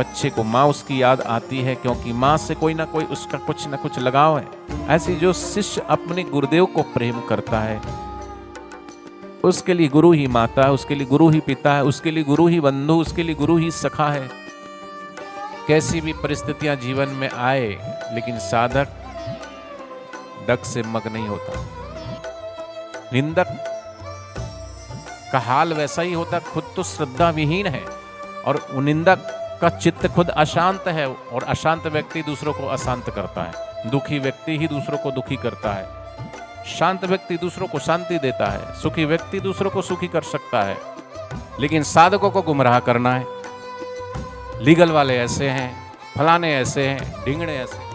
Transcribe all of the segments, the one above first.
बच्चे को माँ उसकी याद आती है, क्योंकि माँ से कोई ना कोई उसका कुछ ना कुछ लगाव है। ऐसी जो शिष्य अपने गुरुदेव को प्रेम करता है, उसके लिए गुरु ही माता है, उसके लिए गुरु ही पिता है, उसके लिए गुरु ही बंधु, उसके लिए गुरु ही सखा है। कैसी भी परिस्थितियां जीवन में आए, लेकिन साधक डग से मग नहीं होता। निंदक का हाल वैसा ही होता, खुद तो श्रद्धा विहीन है और निंदक का चित्त खुद अशांत है, और अशांत व्यक्ति दूसरों को अशांत करता है। दुखी व्यक्ति ही दूसरों को दुखी करता है, शांत व्यक्ति दूसरों को शांति देता है, सुखी व्यक्ति दूसरों को सुखी कर सकता है। लेकिन साधकों को गुमराह करना है, लीगल वाले ऐसे हैं, फलाने ऐसे हैं, ढिंगड़े ऐसे हैं।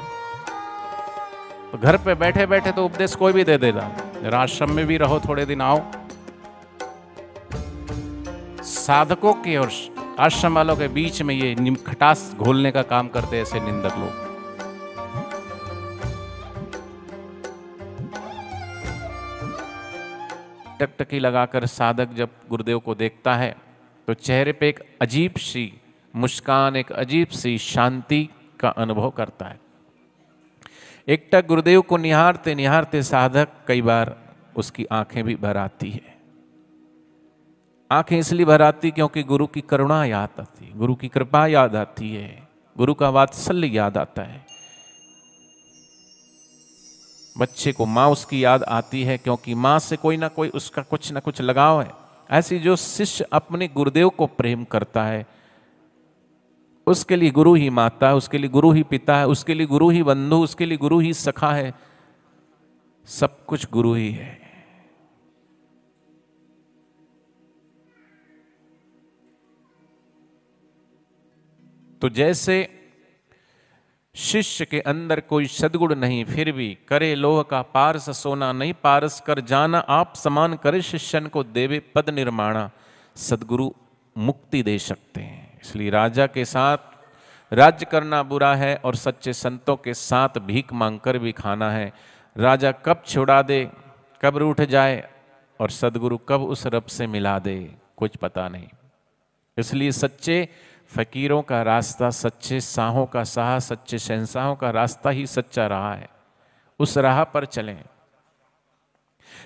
तो घर पे बैठे बैठे तो उपदेश कोई भी दे देगा, जरा आश्रम में भी रहो, थोड़े दिन आओ। साधकों के और आश्रम वालों के बीच में ये खटास घोलने का काम करते ऐसे निंदक लोग। टकटकी लगाकर साधक जब गुरुदेव को देखता है तो चेहरे पे एक अजीब सी मुस्कान, एक अजीब सी शांति का अनुभव करता है। एकटक गुरुदेव को निहारते निहारते साधक कई बार उसकी आंखें भी भर आती है। आंखें इसलिए भर आती क्योंकि गुरु की करुणा याद आती है, गुरु की कृपा याद आती है, गुरु का वात्सल्य याद आता है। बच्चे को माँ उसकी याद आती है, क्योंकि माँ से कोई ना कोई उसका कुछ ना कुछ लगाव है। ऐसी जो शिष्य अपने गुरुदेव को प्रेम करता है, उसके लिए गुरु ही माता है, उसके लिए गुरु ही पिता है, उसके लिए गुरु ही बंधु, उसके लिए गुरु ही सखा है। सब कुछ गुरु ही है। तो जैसे शिष्य के अंदर कोई सद्गुण नहीं, फिर भी करे लोह का पारस सोना, नहीं पारस कर जाना आप समान, करे शिष्यन को देवे पद निर्माणा। सद्गुरु मुक्ति दे सकते हैं। इसलिए राजा के साथ राज्य करना बुरा है और सच्चे संतों के साथ भीख मांगकर भी खाना है। राजा कब छुड़ा दे, कब रूठ जाए, और सद्गुरु कब उस रब से मिला दे, कुछ पता नहीं। इसलिए सच्चे फकीरों का रास्ता, सच्चे शाहों का शाह, सच्चे शहंशाहों का रास्ता ही सच्चा रहा है। उस राह पर चलें।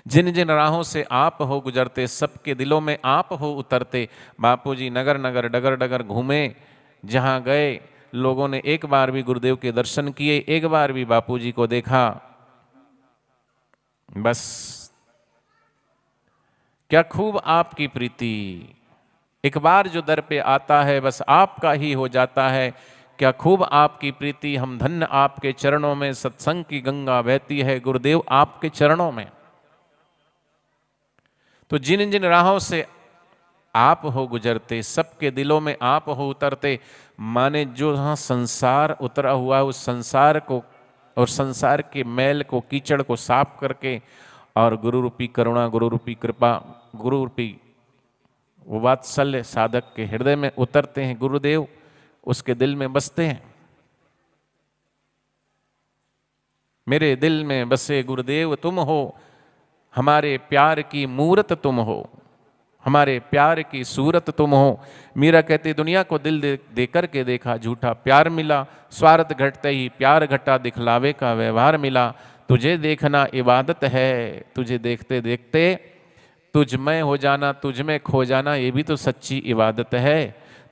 जिन जिन राहों से आप हो गुजरते, सबके दिलों में आप हो उतरते। बापूजी नगर नगर डगर डगर घूमे, जहां गए लोगों ने एक बार भी गुरुदेव के दर्शन किए, एक बार भी बापूजी को देखा। बस क्या खूब आपकी प्रीति, एक बार जो दर पे आता है बस आपका ही हो जाता है। क्या खूब आपकी प्रीति, हम धन्य आपके चरणों में, सत्संग की गंगा बहती है गुरुदेव आपके चरणों में। तो जिन जिन राहों से आप हो गुजरते, सबके दिलों में आप हो उतरते। माने जो हाँ संसार उतरा हुआ है, उस संसार को और संसार के मैल को, कीचड़ को साफ करके, और गुरु रूपी करुणा, गुरु रूपी कृपा, गुरु रूपी वो वात्सल्य साधक के हृदय में उतरते हैं। गुरुदेव उसके दिल में बसते हैं। मेरे दिल में बसे गुरुदेव तुम हो, हमारे प्यार की मूरत तुम हो, हमारे प्यार की सूरत तुम हो। मीरा कहती दुनिया को दिल दे करके देखा, झूठा प्यार मिला, स्वार्थ घटते ही प्यार घटा, दिखलावे का व्यवहार मिला। तुझे देखना इबादत है, तुझे देखते देखते तुझ में हो जाना, तुझ में खो जाना, ये भी तो सच्ची इबादत है।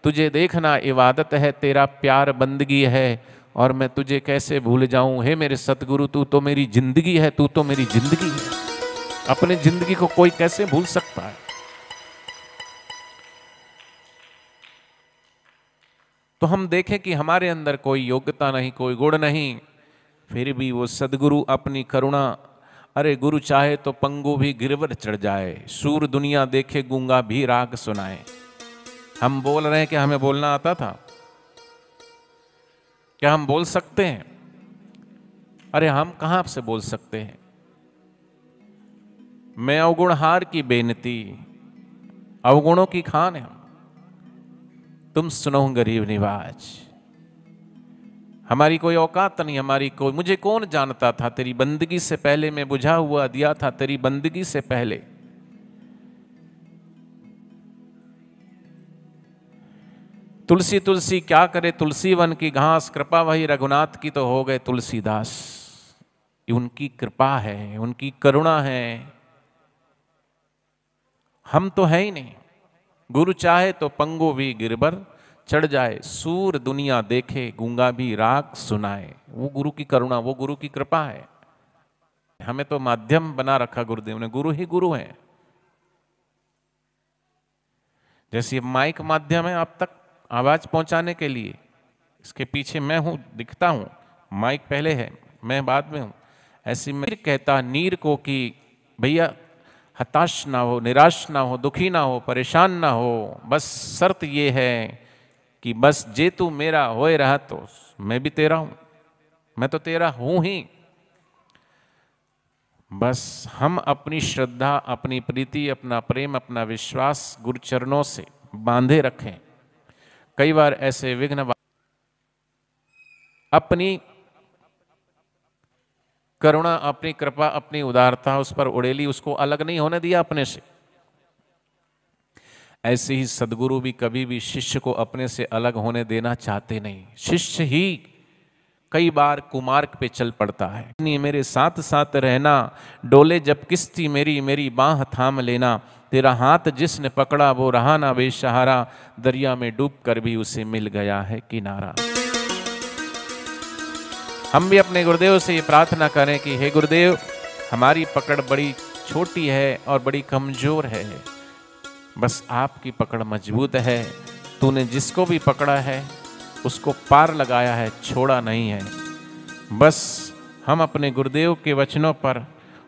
तुझे देखना इबादत है, तेरा प्यार बंदगी है, और मैं तुझे कैसे भूल जाऊं। हे मेरे सतगुरु, तू तो मेरी जिंदगी है, तू तो मेरी जिंदगी है। अपने जिंदगी को कोई कैसे भूल सकता है। तो हम देखें कि हमारे अंदर कोई योग्यता नहीं, कोई गुण नहीं, फिर भी वो सदगुरु अपनी करुणा, अरे गुरु चाहे तो पंगु भी गिरवर चढ़ जाए, सूर दुनिया देखे गूंगा भी राग सुनाए। हम बोल रहे हैं कि हमें बोलना आता था? क्या हम बोल सकते हैं? अरे हम कहां से बोल सकते हैं। मैं अवगुणहार की बेनती, अवगुणों की खान है। तुम सुनो गरीब निवाज, हमारी कोई औकात नहीं, हमारी कोई, मुझे कौन जानता था तेरी बंदगी से पहले, मैं बुझा हुआ दिया था तेरी बंदगी से पहले। तुलसी तुलसी क्या करे तुलसी वन की घास, कृपा वही रघुनाथ की तो हो गए तुलसीदास। उनकी कृपा है, उनकी करुणा है, हम तो है ही नहीं। गुरु चाहे तो पंगु भी गिरबर चढ़ जाए, सूर दुनिया देखे गूंगा भी राग सुनाए। वो गुरु की करुणा, वो गुरु की कृपा है। हमें तो माध्यम बना रखा गुरुदेव ने, गुरु ही गुरु है। जैसे ये माइक माध्यम है आप तक आवाज पहुंचाने के लिए, इसके पीछे मैं हूं, दिखता हूं, माइक पहले है, मैं बाद में हूं। ऐसे मैं कहता नीर को कि भैया हताश ना हो, निराश ना हो, दुखी ना हो, परेशान ना हो, बस शर्त ये है कि बस जे तू मेरा होए रहा तो मैं भी तेरा हूं, मैं तो तेरा हूं ही। बस हम अपनी श्रद्धा, अपनी प्रीति, अपना प्रेम, अपना विश्वास गुरु चरणों से बांधे रखें। कई बार ऐसे विघ्न, अपनी करुणा, अपनी कृपा, अपनी उदारता उस पर उड़ेली, उसको अलग नहीं होने दिया अपने से। ऐसे ही सदगुरु भी कभी भी शिष्य को अपने से अलग होने देना चाहते नहीं। शिष्य ही कई बार कुमार्ग पे चल पड़ता है। नहीं मेरे साथ साथ रहना, डोले जब किस्ती मेरी, मेरी बाह थाम लेना, तेरा हाथ जिसने पकड़ा वो रहा ना बेसहारा, दरिया में डूब कर भी उसे मिल गया है किनारा। हम भी अपने गुरुदेव से ये प्रार्थना करें कि हे गुरुदेव, हमारी पकड़ बड़ी छोटी है और बड़ी कमजोर है, बस आपकी पकड़ मजबूत है। तूने जिसको भी पकड़ा है उसको पार लगाया है, छोड़ा नहीं है। बस हम अपने गुरुदेव के वचनों पर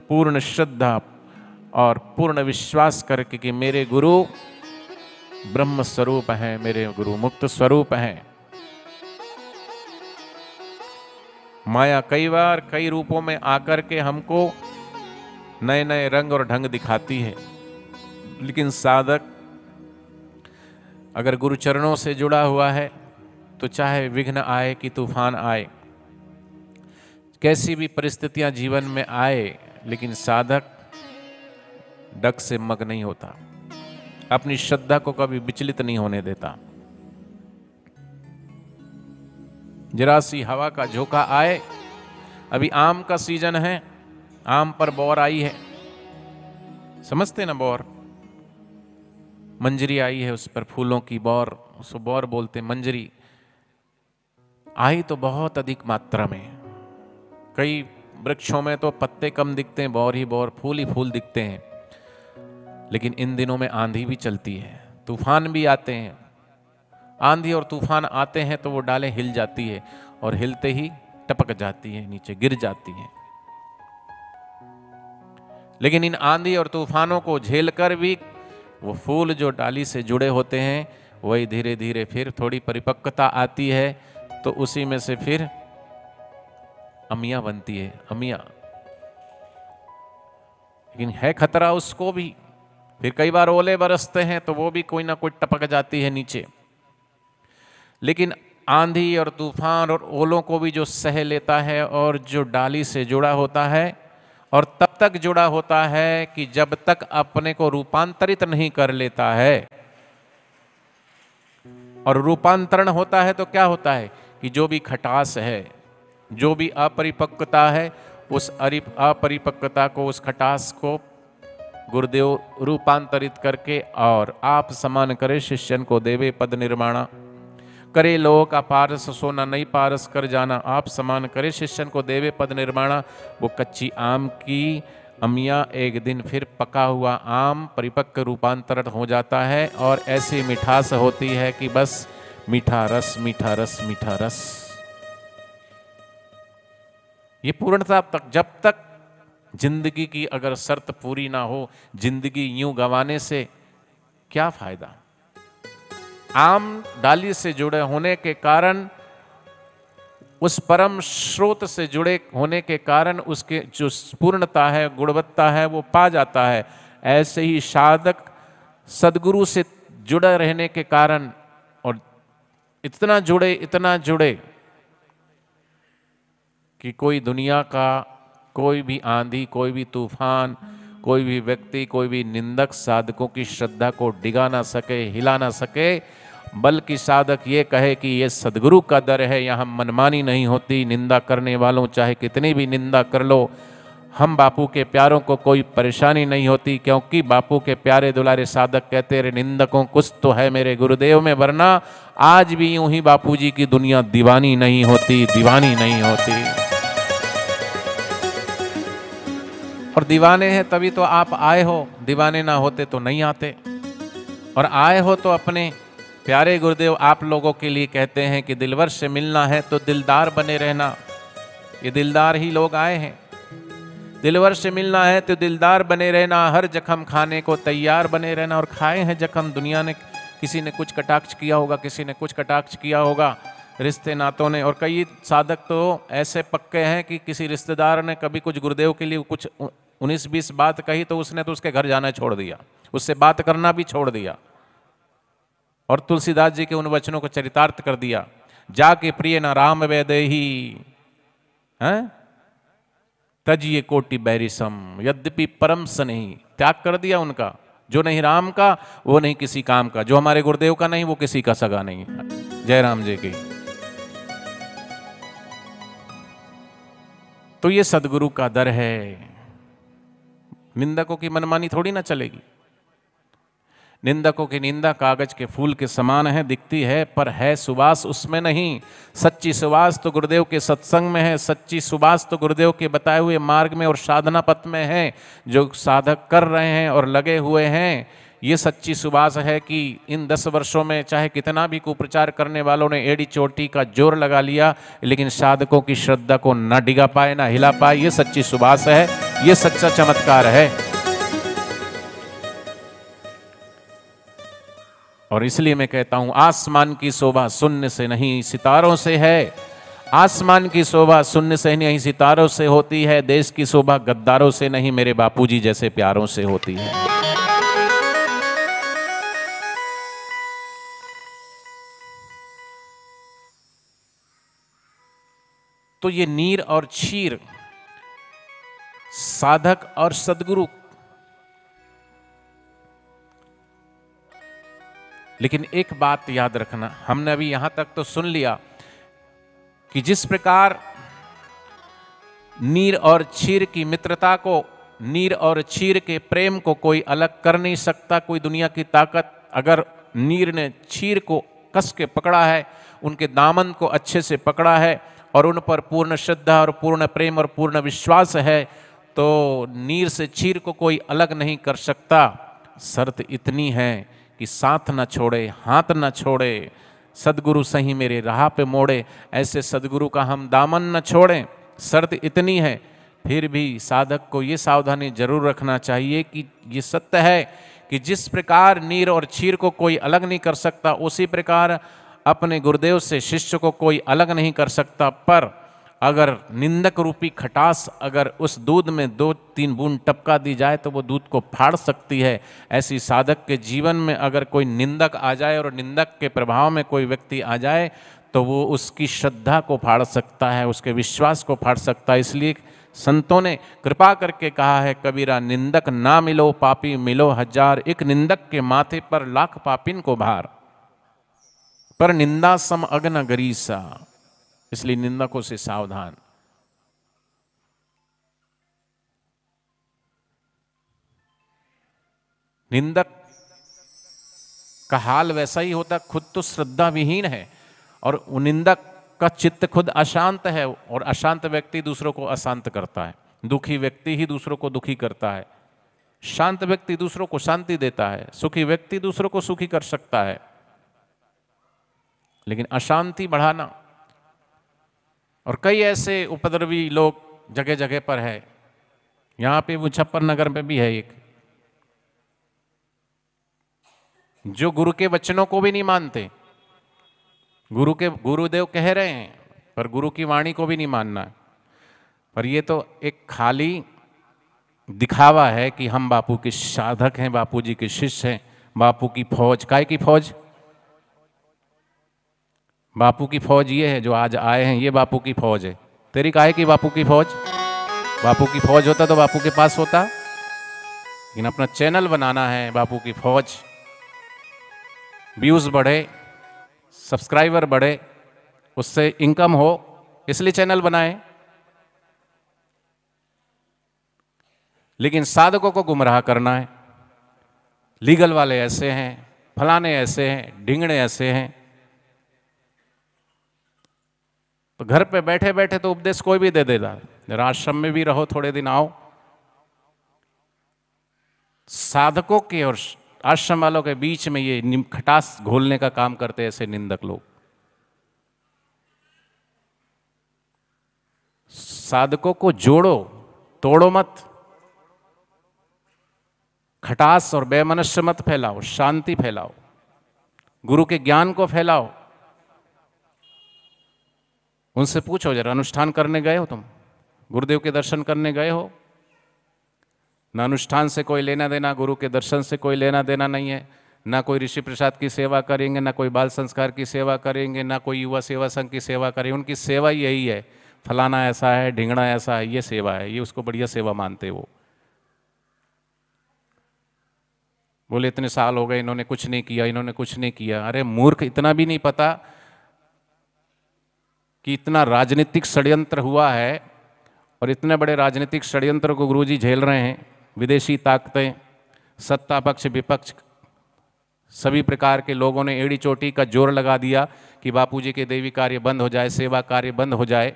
पूर्ण श्रद्धा और पूर्ण विश्वास करके कि मेरे गुरु ब्रह्म स्वरूप हैं, मेरे गुरु मुक्त स्वरूप हैं। माया कई बार कई रूपों में आकर के हमको नए नए रंग और ढंग दिखाती है, लेकिन साधक अगर गुरु चरणों से जुड़ा हुआ है तो चाहे विघ्न आए कि तूफान आए, कैसी भी परिस्थितियां जीवन में आए, लेकिन साधक डग से मग नहीं होता, अपनी श्रद्धा को कभी विचलित नहीं होने देता। जरा सी हवा का झोंका आए, अभी आम का सीजन है, आम पर बौर आई है, समझते ना बौर, मंजरी आई है, उस पर फूलों की बौर, उसको बौर बोलते, मंजरी आई तो बहुत अधिक मात्रा में। कई वृक्षों में तो पत्ते कम दिखते हैं, बौर ही बौर, फूल ही फूल दिखते हैं। लेकिन इन दिनों में आंधी भी चलती है, तूफान भी आते हैं। आंधी और तूफान आते हैं तो वो डालें हिल जाती है और हिलते ही टपक जाती है, नीचे गिर जाती है। लेकिन इन आंधी और तूफानों को झेलकर भी वो फूल जो डाली से जुड़े होते हैं, वही धीरे धीरे फिर थोड़ी परिपक्वता आती है तो उसी में से फिर अमियां बनती है, अमियां। लेकिन है खतरा उसको भी, फिर कई बार ओले बरसते हैं तो वो भी कोई ना कोई टपक जाती है नीचे। लेकिन आंधी और तूफान और ओलों को भी जो सह लेता है और जो डाली से जुड़ा होता है, और तब तक जुड़ा होता है कि जब तक अपने को रूपांतरित नहीं कर लेता है। और रूपांतरण होता है तो क्या होता है कि जो भी खटास है, जो भी अपरिपक्वता है, उस अपरिपक्वता को, उस खटास को गुरुदेव रूपांतरित करके और आप समान करे शिष्यन को देवे पद निर्माणा। करे लोगों का पारस सोना नहीं पारस कर जाना, आप समान करे शिष्यन को देवे पद निर्माणा। वो कच्ची आम की अमियाँ एक दिन फिर पका हुआ आम परिपक्व रूपांतरण हो जाता है और ऐसी मिठास होती है कि बस मीठा रस, मीठा रस, मीठा रस। ये पूर्णता तक, जब तक जिंदगी की अगर शर्त पूरी ना हो, जिंदगी यूं गंवाने से क्या फायदा। आम डाली से जुड़े होने के कारण, उस परम स्रोत से जुड़े होने के कारण उसके जो पूर्णता है, गुणवत्ता है, वो पा जाता है। ऐसे ही साधक सदगुरु से जुड़े रहने के कारण, और इतना जुड़े कि कोई दुनिया का कोई भी आंधी, कोई भी तूफान, कोई भी व्यक्ति, कोई भी निंदक साधकों की श्रद्धा को डिगा ना सके, हिला ना सके। बल्कि साधक ये कहे कि ये सदगुरु का दर है, यहाँ मनमानी नहीं होती। निंदा करने वालों चाहे कितनी भी निंदा कर लो, हम बापू के प्यारों को कोई परेशानी नहीं होती, क्योंकि बापू के प्यारे दुलारे साधक कहते रहे निंदकों कुछ तो है मेरे गुरुदेव में, वरना आज भी यूं ही बापू जी की दुनिया दीवानी नहीं होती, दीवानी नहीं होती। और दीवाने हैं तभी तो आप आए हो, दीवाने ना होते तो नहीं आते। और आए हो तो अपने प्यारे गुरुदेव आप लोगों के लिए कहते हैं कि दिलवर से मिलना है तो दिलदार बने रहना। ये दिलदार ही लोग आए हैं। दिलवर से मिलना है तो दिलदार बने रहना, हर जख्म खाने को तैयार बने रहना। और खाए हैं जख्म, दुनिया ने, किसी ने कुछ कटाक्ष किया होगा, किसी ने कुछ कटाक्ष किया होगा, रिश्ते नातों ने। और कई साधक तो ऐसे पक्के हैं कि किसी रिश्तेदार ने कभी कुछ गुरुदेव के लिए कुछ 19-20 बात कही तो उसने तो उसके घर जाना छोड़ दिया, उससे बात करना भी छोड़ दिया। और तुलसीदास जी के उन वचनों को चरितार्थ कर दिया, जाके प्रिय न राम वैदेही तजिए कोटि बैरिसम, यद्यपि परम स्नेही। त्याग कर दिया उनका, जो नहीं राम का वो नहीं किसी काम का, जो हमारे गुरुदेव का नहीं वो किसी का सगा नहीं। जय राम जी की। तो ये सदगुरु का दर है। निंदकों की मनमानी थोड़ी ना चलेगी। निंदकों की निंदा कागज के फूल के समान है, दिखती है, पर है सुवास उसमें नहीं। सच्ची सुवास तो गुरुदेव के सत्संग में है, सच्ची सुवास तो गुरुदेव के बताए हुए मार्ग में और साधना पथ में है, जो साधक कर रहे हैं और लगे हुए हैं। ये सच्ची सुवास है कि इन 10 वर्षों में चाहे कितना भी कुप्रचार करने वालों ने एड़ी चोटी का जोर लगा लिया, लेकिन साधकों की श्रद्धा को न डिगा पाए, न हिला पाए। ये सच्ची सुवास है, ये सच्चा चमत्कार है। और इसलिए मैं कहता हूं, आसमान की शोभा शून्य से नहीं सितारों से है। आसमान की शोभा शून्य से नहीं सितारों से होती है। देश की शोभा गद्दारों से नहीं, मेरे बापूजी जैसे प्यारों से होती है। तो ये नीर और क्षीर, साधक और सदगुरु। लेकिन एक बात याद रखना, हमने अभी यहां तक तो सुन लिया कि जिस प्रकार नीर और क्षीर की मित्रता को, नीर और क्षीर के प्रेम को कोई अलग कर नहीं सकता, कोई दुनिया की ताकत। अगर नीर ने क्षीर को कस के पकड़ा है, उनके दामन को अच्छे से पकड़ा है और उन पर पूर्ण श्रद्धा और पूर्ण प्रेम और पूर्ण विश्वास है, तो नीर से क्षीर को कोई अलग नहीं कर सकता। शर्त इतनी है कि साथ न छोड़े, हाथ न छोड़े, सदगुरु सही मेरे राह पे मोड़े। ऐसे सदगुरु का हम दामन न छोड़ें, शर्त इतनी है। फिर भी साधक को ये सावधानी जरूर रखना चाहिए कि ये सत्य है कि जिस प्रकार नीर और क्षीर को कोई अलग नहीं कर सकता, उसी प्रकार अपने गुरुदेव से शिष्य को कोई अलग नहीं कर सकता। पर अगर निंदक रूपी खटास अगर उस दूध में 2-3 बूंद टपका दी जाए तो वो दूध को फाड़ सकती है। ऐसी साधक के जीवन में अगर कोई निंदक आ जाए और निंदक के प्रभाव में कोई व्यक्ति आ जाए तो वो उसकी श्रद्धा को फाड़ सकता है, उसके विश्वास को फाड़ सकता है। इसलिए संतों ने कृपा करके कहा है, कबीरा निंदक ना मिलो पापी मिलो हजार, एक निंदक के माथे पर लाख पापिन को भार, पर निंदा सम अग्न गरीसा। इसलिए निंदकों से सावधान। निंदक का हाल वैसा ही होता, खुद तो श्रद्धा विहीन है और निंदक का चित्त खुद अशांत है, और अशांत व्यक्ति दूसरों को अशांत करता है। दुखी व्यक्ति ही दूसरों को दुखी करता है, शांत व्यक्ति दूसरों को शांति देता है, सुखी व्यक्ति दूसरों को सुखी कर सकता है। लेकिन अशांति बढ़ाना, और कई ऐसे उपद्रवी लोग जगह जगह पर है। यहां पे मुजफ्फरनगर में भी है एक, जो गुरु के वचनों को भी नहीं मानते। गुरुदेव कह रहे हैं पर गुरु की वाणी को भी नहीं मानना। पर ये तो एक खाली दिखावा है कि हम बापू के साधक हैं, बापू जी के शिष्य हैं, बापू की फौज। काय की फौज? बापू की फौज ये है जो आज आए हैं, ये बापू की फौज है। तेरी काहे की बापू की फौज? बापू की फौज होता तो बापू के पास होता, लेकिन अपना चैनल बनाना है बापू की फौज, व्यूज बढ़े, सब्सक्राइबर बढ़े, उससे इनकम हो, इसलिए चैनल बनाए। लेकिन साधकों को गुमराह करना है, लीगल वाले ऐसे हैं, फलाने ऐसे हैं, ढिंगड़े ऐसे हैं, तो घर पे बैठे बैठे तो उपदेश कोई भी दे देगा। जरा आश्रम में भी रहो, थोड़े दिन आओ। साधकों के और आश्रम वालों के बीच में ये खटास घोलने का काम करते ऐसे निंदक लोग। साधकों को जोड़ो, तोड़ो मत। खटास और बेमनुष्य मत फैलाओ, शांति फैलाओ, गुरु के ज्ञान को फैलाओ। उनसे पूछो, जरा अनुष्ठान करने गए हो तुम? गुरुदेव के दर्शन करने गए हो? ना अनुष्ठान से कोई लेना देना, गुरु के दर्शन से कोई लेना देना नहीं है। ना कोई ऋषि प्रसाद की सेवा करेंगे, ना कोई बाल संस्कार की सेवा करेंगे, ना कोई युवा सेवा संघ की सेवा करेंगे। उनकी सेवा यही है, फलाना ऐसा है, ढिंगड़ा ऐसा है, ये सेवा है, ये उसको बढ़िया सेवा मानते वो। बोले इतने साल हो गए इन्होंने कुछ नहीं किया, इन्होंने कुछ नहीं किया। अरे मूर्ख, इतना भी नहीं पता कि इतना राजनीतिक षड्यंत्र हुआ है, और इतने बड़े राजनीतिक षड्यंत्र को गुरुजी झेल रहे हैं। विदेशी ताकतें, सत्ता पक्ष विपक्ष, सभी प्रकार के लोगों ने एड़ी चोटी का जोर लगा दिया कि बापूजी के देवी कार्य बंद हो जाए, सेवा कार्य बंद हो जाए।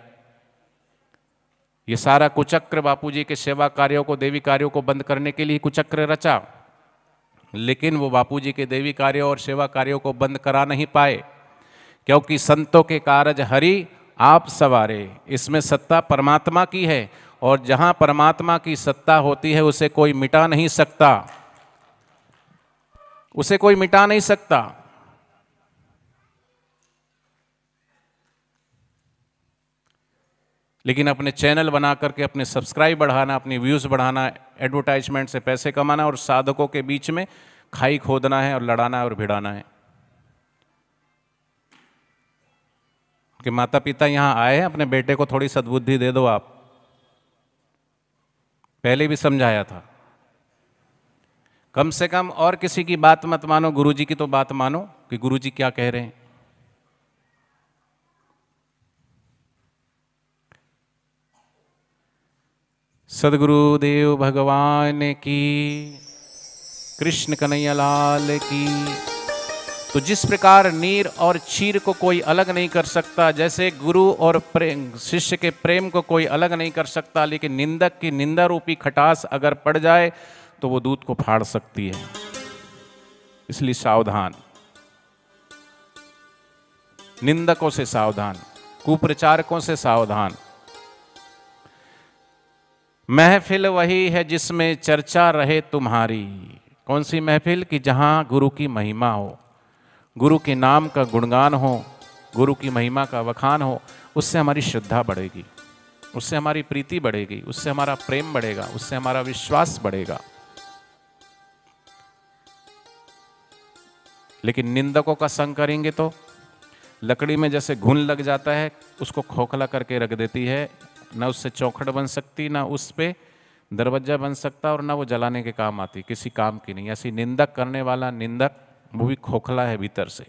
ये सारा कुचक्र बापूजी के सेवा कार्यों को, देवी कार्यों को बंद करने के लिए कुचक्र रचा, लेकिन वो बापूजी के देवी कार्यों और सेवा कार्यों को बंद करा नहीं पाए, क्योंकि संतों के कारज हरि आप सवारे। इसमें सत्ता परमात्मा की है, और जहां परमात्मा की सत्ता होती है उसे कोई मिटा नहीं सकता, उसे कोई मिटा नहीं सकता। लेकिन अपने चैनल बना करके अपने सब्सक्राइब बढ़ाना, अपनी व्यूज बढ़ाना, एडवर्टाइजमेंट से पैसे कमाना, और साधकों के बीच में खाई खोदना है और लड़ाना है और भिड़ाना है। कि माता पिता यहां आए हैं, अपने बेटे को थोड़ी सद्बुद्धि दे दो आप। पहले भी समझाया था, कम से कम और किसी की बात मत मानो, गुरुजी की तो बात मानो कि गुरुजी क्या कह रहे हैं। सद्गुरुदेव भगवान की, कृष्ण कन्हैया लाल की। तो जिस प्रकार नीर और क्षीर को कोई अलग नहीं कर सकता, जैसे गुरु और प्रेम, शिष्य के प्रेम को कोई अलग नहीं कर सकता, लेकिन निंदक की निंदा रूपी खटास अगर पड़ जाए तो वो दूध को फाड़ सकती है। इसलिए सावधान, निंदकों से सावधान, कुप्रचारकों से सावधान। महफिल वही है जिसमें चर्चा रहे तुम्हारी। कौन सी महफिल? कि जहां गुरु की महिमा हो, गुरु के नाम का गुणगान हो, गुरु की महिमा का वखान हो। उससे हमारी श्रद्धा बढ़ेगी, उससे हमारी प्रीति बढ़ेगी, उससे हमारा प्रेम बढ़ेगा, उससे हमारा विश्वास बढ़ेगा। लेकिन निंदकों का संग करेंगे तो लकड़ी में जैसे घुन लग जाता है, उसको खोखला करके रख देती है। न उससे चौखट बन सकती, ना उस पे दरवाजा बन सकता, और ना वो जलाने के काम आती, किसी काम की नहीं। ऐसी निंदक करने वाला निंदक वो भी खोखला है भीतर से,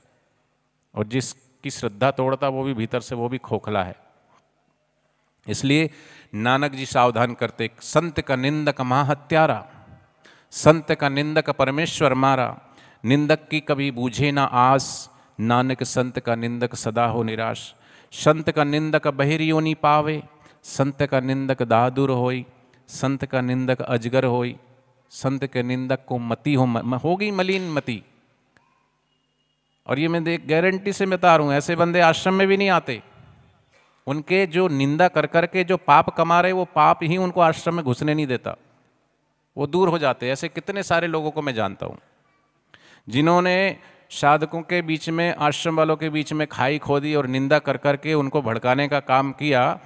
और जिसकी श्रद्धा तोड़ता वो भी भीतर से वो भी खोखला है। इसलिए नानक जी सावधान करते, संत का निंदक महाहत्यारा, संत का निंदक परमेश्वर मारा। निंदक की कभी बूझे ना आस, नानक संत का निंदक सदा हो निराश। संत का निंदक बहिरियो नी पावे, संत का निंदक दादुर होई, संत का निंदक अजगर होई। संत के निंदक को मति होगी मलिन मति। और ये मैं गारंटी से बता रहा हूं, ऐसे बंदे आश्रम में भी नहीं आते। उनके जो निंदा कर करके जो पाप कमा रहे, वो पाप ही उनको आश्रम में घुसने नहीं देता, वो दूर हो जाते। ऐसे कितने सारे लोगों को मैं जानता हूं जिन्होंने साधकों के बीच में, आश्रम वालों के बीच में खाई खोदी और निंदा कर करके उनको भड़काने का काम किया।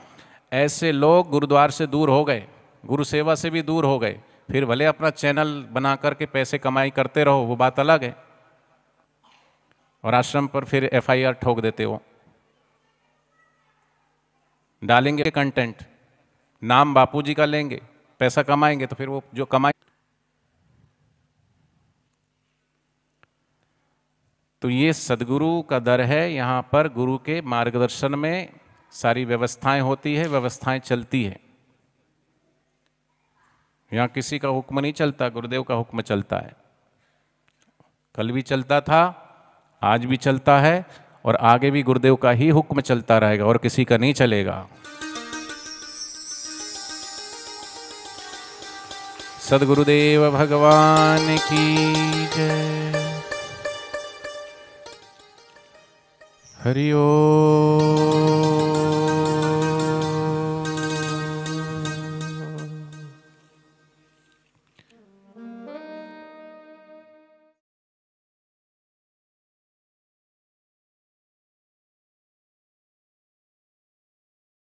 ऐसे लोग गुरुद्वार से दूर हो गए, गुरु सेवा से भी दूर हो गए। फिर भले अपना चैनल बना करके पैसे कमाई करते रहो, वो बात अलग है। और आश्रम पर फिर FIR ठोक देते हो, डालेंगे कंटेंट, नाम बापूजी का लेंगे, पैसा कमाएंगे, तो फिर वो जो कमाए। तो ये सदगुरु का दर है। यहाँ पर गुरु के मार्गदर्शन में सारी व्यवस्थाएं होती है, व्यवस्थाएं चलती है। यहाँ किसी का हुक्म नहीं चलता, गुरुदेव का हुक्म चलता है। कल भी चलता था, आज भी चलता है, और आगे भी गुरुदेव का ही हुक्म चलता रहेगा और किसी का नहीं चलेगा। सद्गुरुदेव भगवान की जय। हरि ओम।